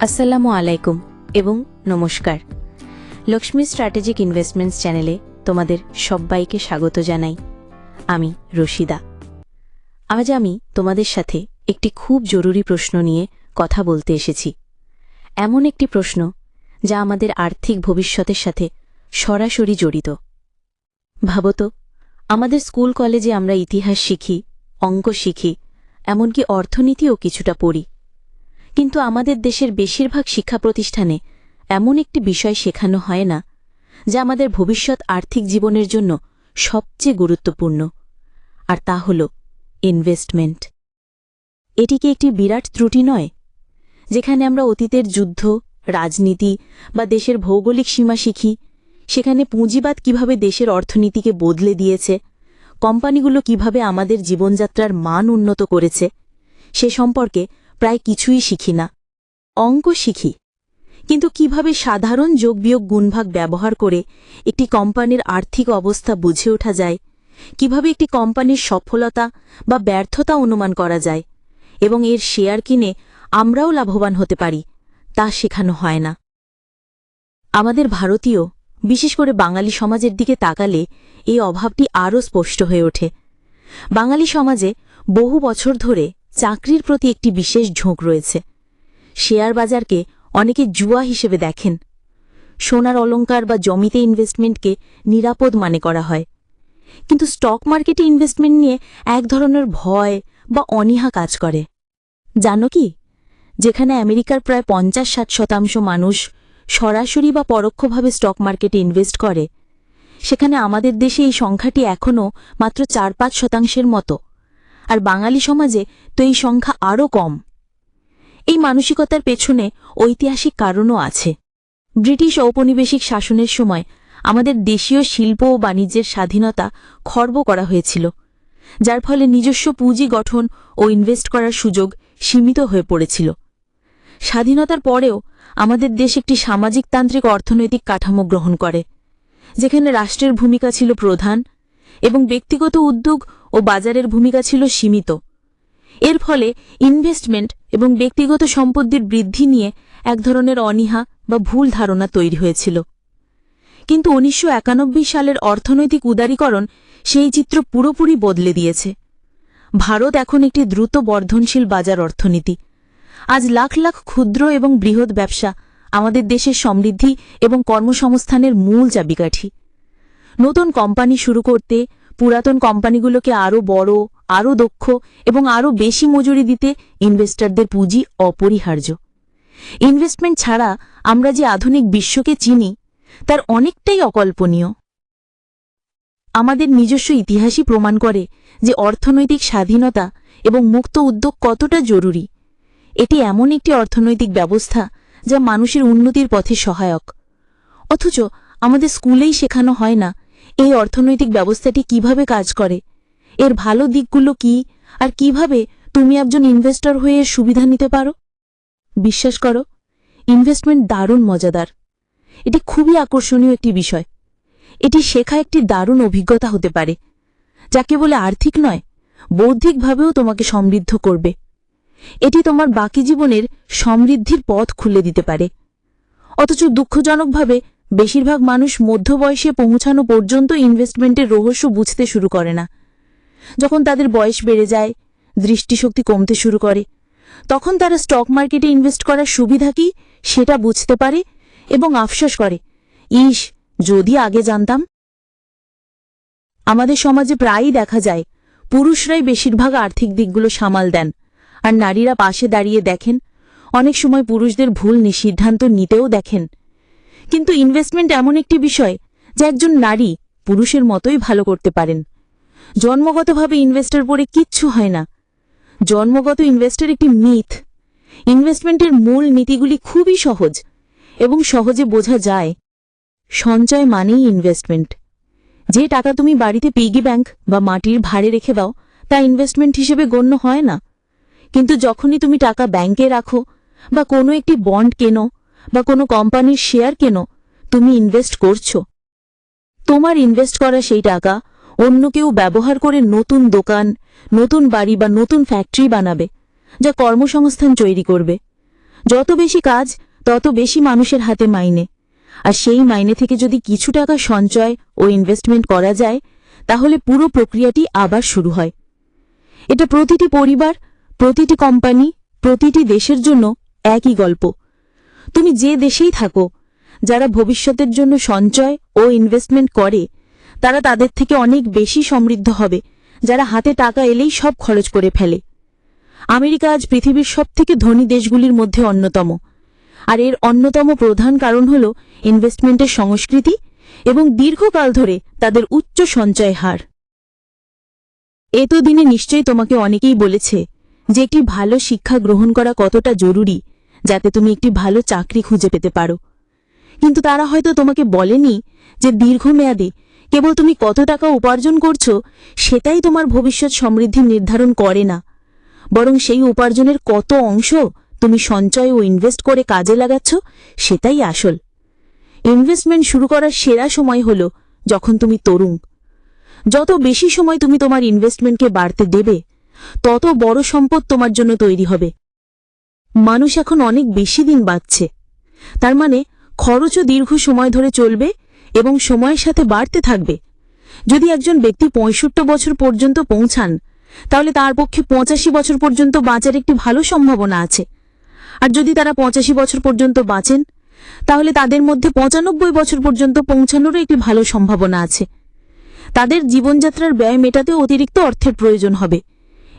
আসসালামু আলাইকুম এবং নমস্কার। লক্ষ্মী স্ট্র্যাটেজিক ইনভেস্টমেন্টস চ্যানেলে তোমাদের সবাইকে স্বাগত জানাই। আমি রশিদা। আজ আমি তোমাদের সাথে একটি খুব জরুরি প্রশ্ন নিয়ে কথা বলতে এসেছি। এমন একটি প্রশ্ন যা আমাদের আর্থিক ভবিষ্যতের সাথে সরাসরি জড়িত। ভাবো তো, আমাদের স্কুল কলেজে আমরা ইতিহাস শিখি, অঙ্ক শিখি, এমনকি অর্থনীতিও কিছুটা পড়ি, কিন্তু আমাদের দেশের বেশিরভাগ শিক্ষা প্রতিষ্ঠানে এমন একটি বিষয় শেখানো হয় না যা আমাদের ভবিষ্যৎ আর্থিক জীবনের জন্য সবচেয়ে গুরুত্বপূর্ণ, আর তা হল ইনভেস্টমেন্ট। এটি কি একটি বিরাট ত্রুটি নয়? যেখানে আমরা অতীতের যুদ্ধ, রাজনীতি বা দেশের ভৌগোলিক সীমা শিখি, সেখানে পুঁজিবাদ কিভাবে দেশের অর্থনীতিকে বদলে দিয়েছে, কোম্পানিগুলো কিভাবে আমাদের জীবনযাত্রার মান উন্নত করেছে, সে সম্পর্কে প্রায় কিছুই শিখি না। অঙ্ক শিখি, কিন্তু কিভাবে সাধারণ যোগ-বিয়োগ গুণভাগ ব্যবহার করে একটি কোম্পানির আর্থিক অবস্থা বুঝে ওঠা যায়, কিভাবে একটি কোম্পানির সফলতা বা ব্যর্থতা অনুমান করা যায় এবং এর শেয়ার কিনে আমরাও লাভবান হতে পারি, তা শেখানো হয় না। আমাদের ভারতীয়, বিশেষ করে বাঙালি সমাজের দিকে তাকালে এই অভাবটি আরও স্পষ্ট হয়ে ওঠে। বাঙালি সমাজে বহু বছর ধরে চাকরির প্রতি একটি বিশেষ ঝোঁক রয়েছে। শেয়ার বাজারকে অনেকে জুয়া হিসেবে দেখেন। সোনার অলংকার বা জমিতে ইনভেস্টমেন্টকে নিরাপদ মনে করা হয়, কিন্তু স্টক মার্কেটে ইনভেস্টমেন্ট নিয়ে এক ধরনের ভয় বা অনীহা কাজ করে। জানো কি, যেখানে আমেরিকার প্রায় ৫০-৬০% মানুষ সরাসরি বা পরোক্ষভাবে স্টক মার্কেটে ইনভেস্ট করে, সেখানে আমাদের দেশে এই সংখ্যাটি এখনও মাত্র ৪-৫% মতো, আর বাঙালি সমাজে তো এই সংখ্যা আরও কম। এই মানসিকতার পেছনে ঐতিহাসিক কারণও আছে। ব্রিটিশ ঔপনিবেশিক শাসনের সময় আমাদের দেশীয় শিল্প ও বাণিজ্যের স্বাধীনতা খর্ব করা হয়েছিল, যার ফলে নিজস্ব পুঁজি গঠন ও ইনভেস্ট করার সুযোগ সীমিত হয়ে পড়েছিল। স্বাধীনতার পরেও আমাদের দেশ একটি সামাজিকতান্ত্রিক অর্থনৈতিক কাঠামো গ্রহণ করে, যেখানে রাষ্ট্রের ভূমিকা ছিল প্রধান এবং ব্যক্তিগত উদ্যোগ ও বাজারের ভূমিকা ছিল সীমিত। এর ফলে ইনভেস্টমেন্ট এবং ব্যক্তিগত সম্পত্তির বৃদ্ধি নিয়ে এক ধরনের অনীহা বা ভুল ধারণা তৈরি হয়েছিল। কিন্তু ১৯৯১ সালের অর্থনৈতিক উদারীকরণ সেই চিত্র পুরোপুরি বদলে দিয়েছে। ভারত এখন একটি দ্রুত বর্ধনশীল বাজার অর্থনীতি। আজ লাখ লাখ ক্ষুদ্র এবং বৃহৎ ব্যবসা আমাদের দেশের সমৃদ্ধি এবং কর্মসংস্থানের মূল চাবিকাঠি। নতুন কোম্পানি শুরু করতে পুরাতন কোম্পানিগুলোকে আরও বড়, আরও দক্ষ এবং আরও বেশি মজুরি দিতে ইনভেস্টরদের পুঁজি অপরিহার্য। ইনভেস্টমেন্ট ছাড়া আমরা যে আধুনিক বিশ্বকে চিনি তার অনেকটাই অকল্পনীয়। আমাদের নিজস্ব ইতিহাসই প্রমাণ করে যে অর্থনৈতিক স্বাধীনতা এবং মুক্ত উদ্যোগ কতটা জরুরি। এটি এমন একটি অর্থনৈতিক ব্যবস্থা যা মানুষের উন্নতির পথে সহায়ক, অথচ আমাদের স্কুলেই শেখানো হয় না এই অর্থনৈতিক ব্যবস্থাটি কিভাবে কাজ করে, এর ভালো দিকগুলো কি, আর কিভাবে তুমি একজন ইনভেস্টর হয়ে এর সুবিধা নিতে পারো। বিশ্বাস করো, ইনভেস্টমেন্ট দারুণ মজাদার। এটি খুবই আকর্ষণীয় একটি বিষয়। এটি শেখা একটি দারুণ অভিজ্ঞতা হতে পারে, যা কেবল আর্থিক নয়, বৌদ্ধিকভাবেও তোমাকে সমৃদ্ধ করবে। এটি তোমার বাকি জীবনের সমৃদ্ধির পথ খুলে দিতে পারে। অথচ দুঃখজনকভাবে বেশিরভাগ মানুষ মধ্যবয়সে পৌঁছানো পর্যন্ত ইনভেস্টমেন্টের রহস্য বুঝতে শুরু করে না। যখন তাদের বয়স বেড়ে যায়, দৃষ্টিশক্তি কমতে শুরু করে, তখন তারা স্টক মার্কেটে ইনভেস্ট করার সুবিধা কি সেটা বুঝতে পারে এবং আফসোস করে, ইস, যদি আগে জানতাম। আমাদের সমাজে প্রায়ই দেখা যায় পুরুষরাই বেশিরভাগ আর্থিক দিকগুলো সামাল দেন, আর নারীরা পাশে দাঁড়িয়ে দেখেন, অনেক সময় পুরুষদের ভুল সিদ্ধান্ত নিতেও দেখেন। কিন্তু ইনভেস্টমেন্ট এমন একটি বিষয় যা একজন নারী পুরুষের মতোই ভালো করতে পারেন। জন্মগতভাবে ইনভেস্টর পড়ে কিচ্ছু হয় না। জন্মগত ইনভেস্টর একটি মিথ। ইনভেস্টমেন্টের মূল নীতিগুলি খুবই সহজ এবং সহজে বোঝা যায়। সঞ্চয় মানেই ইনভেস্টমেন্ট। যে টাকা তুমি বাড়িতে পিগি ব্যাংক বা মাটির ভাড়ে রেখে দাও তা ইনভেস্টমেন্ট হিসেবে গণ্য হয় না, কিন্তু যখনই তুমি টাকা ব্যাংকে রাখো বা কোনো একটি বন্ড কেনো বা কোনো কোম্পানির শেয়ার কেনো, তুমি ইনভেস্ট করছো। তোমার ইনভেস্ট করা সেই টাকা অন্য কেউ ব্যবহার করে নতুন দোকান, নতুন বাড়ি বা নতুন ফ্যাক্টরি বানাবে, যা কর্মসংস্থান তৈরি করবে। যত বেশি কাজ তত বেশি মানুষের হাতে মাইনে, আর সেই মাইনে থেকে যদি কিছু টাকা সঞ্চয় ও ইনভেস্টমেন্ট করা যায় তাহলে পুরো প্রক্রিয়াটি আবার শুরু হয়। এটা প্রতিটি পরিবার, প্রতিটি কোম্পানি, প্রতিটি দেশের জন্য একই গল্প। তুমি যে দেশেই থাকো, যারা ভবিষ্যতের জন্য সঞ্চয় ও ইনভেস্টমেন্ট করে তারা তাদের থেকে অনেক বেশি সমৃদ্ধ হবে যারা হাতে টাকা এলেই সব খরচ করে ফেলে। আমেরিকা আজ পৃথিবীর সবথেকে ধনী দেশগুলির মধ্যে অন্যতম, আর এর অন্যতম প্রধান কারণ হল ইনভেস্টমেন্টের সংস্কৃতি এবং দীর্ঘকাল ধরে তাদের উচ্চ সঞ্চয় হার। এতদিনে নিশ্চয়ই তোমাকে অনেকেই বলেছে যে একটি ভালো শিক্ষা গ্রহণ করা কতটা জরুরি যাতে তুমি একটি ভালো চাকরি খুঁজে পেতে পারো, কিন্তু তারা হয়তো তোমাকে বলেনি যে দীর্ঘমেয়াদে কেবল তুমি কত টাকা উপার্জন করছো সেটাই তোমার ভবিষ্যৎ সমৃদ্ধি নির্ধারণ করে না, বরং সেই উপার্জনের কত অংশ তুমি সঞ্চয় ও ইনভেস্ট করে কাজে লাগাচ্ছ সেটাই আসল। ইনভেস্টমেন্ট শুরু করার সেরা সময় হল যখন তুমি তরুণ। যত বেশি সময় তুমি তোমার ইনভেস্টমেন্টকে বাড়তে দেবে তত বড় সম্পদ তোমার জন্য তৈরি হবে। মানুষ এখন অনেক বেশি দিন বাঁচছে, তার মানে খরচও দীর্ঘ সময় ধরে চলবে এবং সময়ের সাথে বাড়তে থাকবে। যদি একজন ব্যক্তি 65 বছর পর্যন্ত পৌঁছান তাহলে তার পক্ষে 85 বছর পর্যন্ত বাঁচার একটি ভালো সম্ভাবনা আছে, আর যদি তারা 85 বছর পর্যন্ত বাঁচেন তাহলে তাদের মধ্যে 95 বছর পর্যন্ত পৌঁছানোরও একটি ভালো সম্ভাবনা আছে। তাদের জীবনযাত্রার ব্যয় মেটাতে অতিরিক্ত অর্থের প্রয়োজন হবে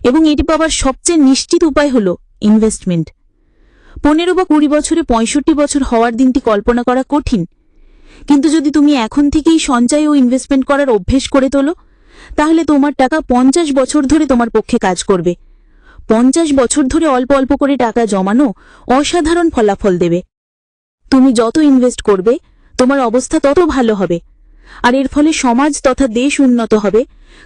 এবং এটি পাওয়ার সবচেয়ে নিশ্চিত উপায় হল ইনভেস্টমেন্ট। 15 বা 20 বছরে 65 বছর হওয়ার দিনটি কল্পনা করা কঠিন, কিন্তু যদি তুমি এখন থেকেই সঞ্চয় ও ইনভেস্টমেন্ট করার অভ্যেস করে তোলো তাহলে তোমার টাকা 50 বছর ধরে তোমার পক্ষে কাজ করবে। 50 বছর ধরে অল্প অল্প করে টাকা জমানো অসাধারণ ফলাফল দেবে। তুমি যত ইনভেস্ট করবে তোমার অবস্থা তত ভালো হবে, আর এর ফলে সমাজ তথা দেশ উন্নত হবে,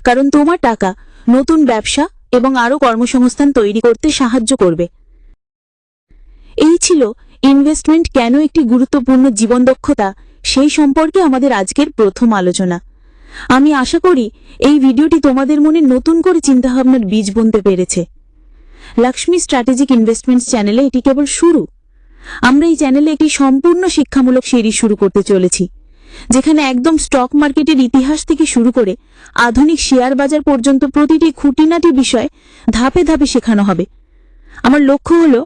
কারণ তোমার টাকা নতুন ব্যবসা এবং আরও কর্মসংস্থান তৈরি করতে সাহায্য করবে। এই ছিল ইনভেস্টমেন্ট কেন একটি গুরুত্বপূর্ণ জীবন দক্ষতা সেই সম্পর্কে আমাদের আজকের প্রথম আলোচনা। আমি আশা করি এই ভিডিওটি তোমাদের মনে নতুন করে চিন্তাভাবনার বীজ বুনতে পেরেছে। লক্ষ্মী স্ট্র্যাটেজিক ইনভেস্টমেন্টস চ্যানেলে এটি কেবল শুরু। আমরা এই চ্যানেলে একটি সম্পূর্ণ শিক্ষামূলক সিরিজ শুরু করতে চলেছি, যেখানে একদম স্টক মার্কেটের ইতিহাস থেকে শুরু করে আধুনিক শেয়ার বাজার পর্যন্ত প্রতিটি খুঁটিনাটি বিষয় ধাপে ধাপে শেখানো হবে। আমার লক্ষ্য হলো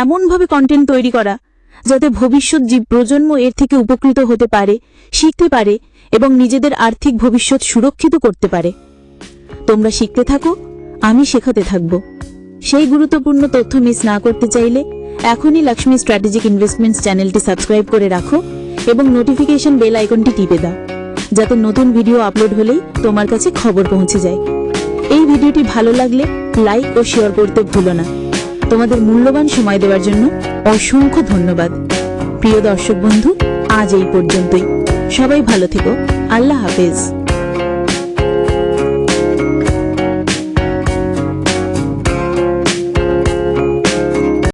এমনভাবে কন্টেন্ট তৈরি করা যাতে ভবিষ্যৎ প্রজন্ম এর থেকে উপকৃত হতে পারে, শিখতে পারে এবং নিজেদের আর্থিক ভবিষ্যৎ সুরক্ষিত করতে পারে। তোমরা শিখতে থাকো, আমি শেখাতে থাকব। সেই গুরুত্বপূর্ণ তথ্য মিস না করতে চাইলে এখনই লক্ষ্মী স্ট্র্যাটেজিক ইনভেস্টমেন্টস চ্যানেলটি সাবস্ক্রাইব করে রাখো এবং নোটিফিকেশন বেল আইকনটি টিপে দাও, যাতে নতুন ভিডিও আপলোড হলেই তোমার কাছে খবর পৌঁছে যায়। এই ভিডিওটি ভালো লাগলে লাইক ও শেয়ার করতে ভুলো না। তোমাদের মূল্যবান সময় দেওয়ার জন্য অসংখ্য ধন্যবাদ। প্রিয় দর্শক বন্ধু, আজ এই পর্যন্তই। সবাই ভালো থেকো। আল্লাহ হাফেজ।